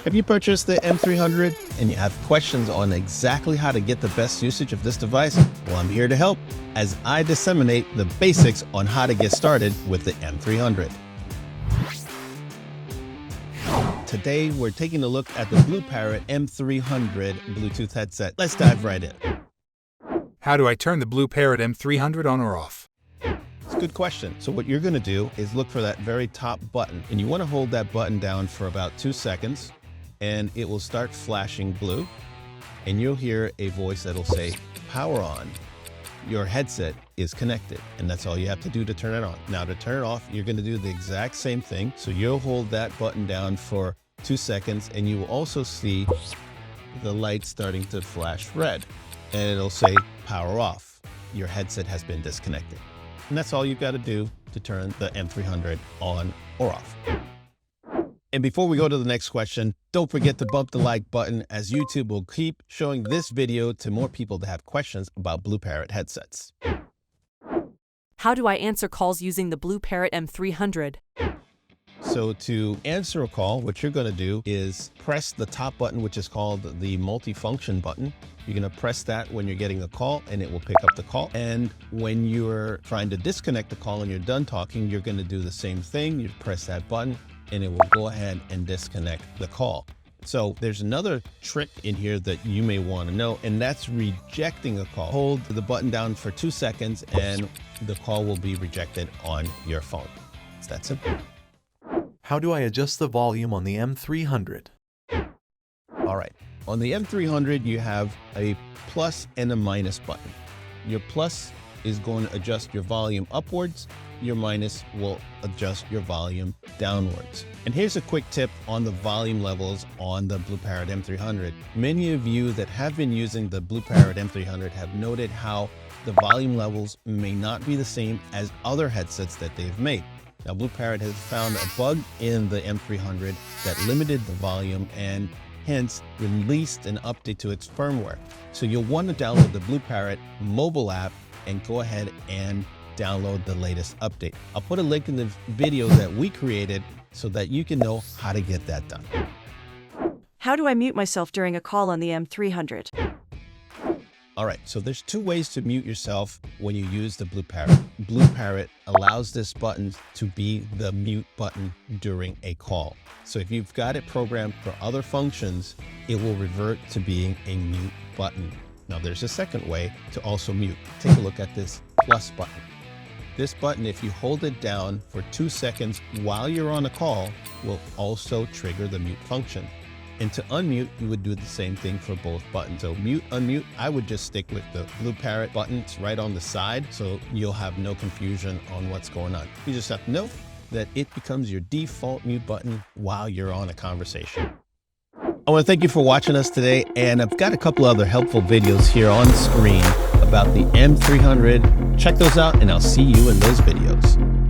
Have you purchased the M300 and you have questions on exactly how to get the best usage of this device? Well, I'm here to help as I disseminate the basics on how to get started with the M300. Today, we're taking a look at the BlueParrott M300 Bluetooth headset. Let's dive right in. How do I turn the BlueParrott M300 on or off? It's a good question. So what you're going to do is look for that very top button, and you want to hold that button down for about 2 seconds, and it will start flashing blue, and you'll hear a voice that'll say, power on. Your headset is connected, and that's all you have to do to turn it on. Now to turn it off, you're going to do the exact same thing. So you'll hold that button down for 2 seconds, and you will also see the light starting to flash red, and it'll say power off. Your headset has been disconnected. And that's all you've got to do to turn the M300 on or off. And before we go to the next question, don't forget to bump the like button, as YouTube will keep showing this video to more people that have questions about BlueParrott headsets. How do I answer calls using the BlueParrott M300? So to answer a call, what you're going to do is press the top button, which is called the multifunction button. You're going to press that when you're getting a call, and it will pick up the call. And when you're trying to disconnect the call and you're done talking, you're going to do the same thing. You press that button, and it will go ahead and disconnect the call. So there's another trick in here that you may want to know, and that's rejecting a call. Hold the button down for 2 seconds, and the call will be rejected on your phone. It's that simple. How do I adjust the volume on the M300? All right, on the M300, you have a plus and a minus button. Your plus is going to adjust your volume upwards. Your minus will adjust your volume downwards. And here's a quick tip on the volume levels on the BlueParrott M300. Many of you that have been using the BlueParrott M300 have noted how the volume levels may not be the same as other headsets that they've made. Now, BlueParrott has found a bug in the M300 that limited the volume and hence released an update to its firmware. So you'll want to download the BlueParrott mobile app and go ahead and download the latest update. I'll put a link in the video that we created so that you can know how to get that done. How do I mute myself during a call on the M300? All right, so there's 2 ways to mute yourself when you use the BlueParrott. BlueParrott allows this button to be the mute button during a call. So if you've got it programmed for other functions, it will revert to being a mute button. Now there's a second way to also mute. Take a look at this plus button. This button, if you hold it down for 2 seconds while you're on a call, will also trigger the mute function. And to unmute, you would do the same thing for both buttons. So mute, unmute, I would just stick with the BlueParrott button. It's right on the side, so you'll have no confusion on what's going on. You just have to know that it becomes your default mute button while you're on a conversation. I want to thank you for watching us today, and I've got a couple other helpful videos here on the screen about the M300. Check those out, and I'll see you in those videos.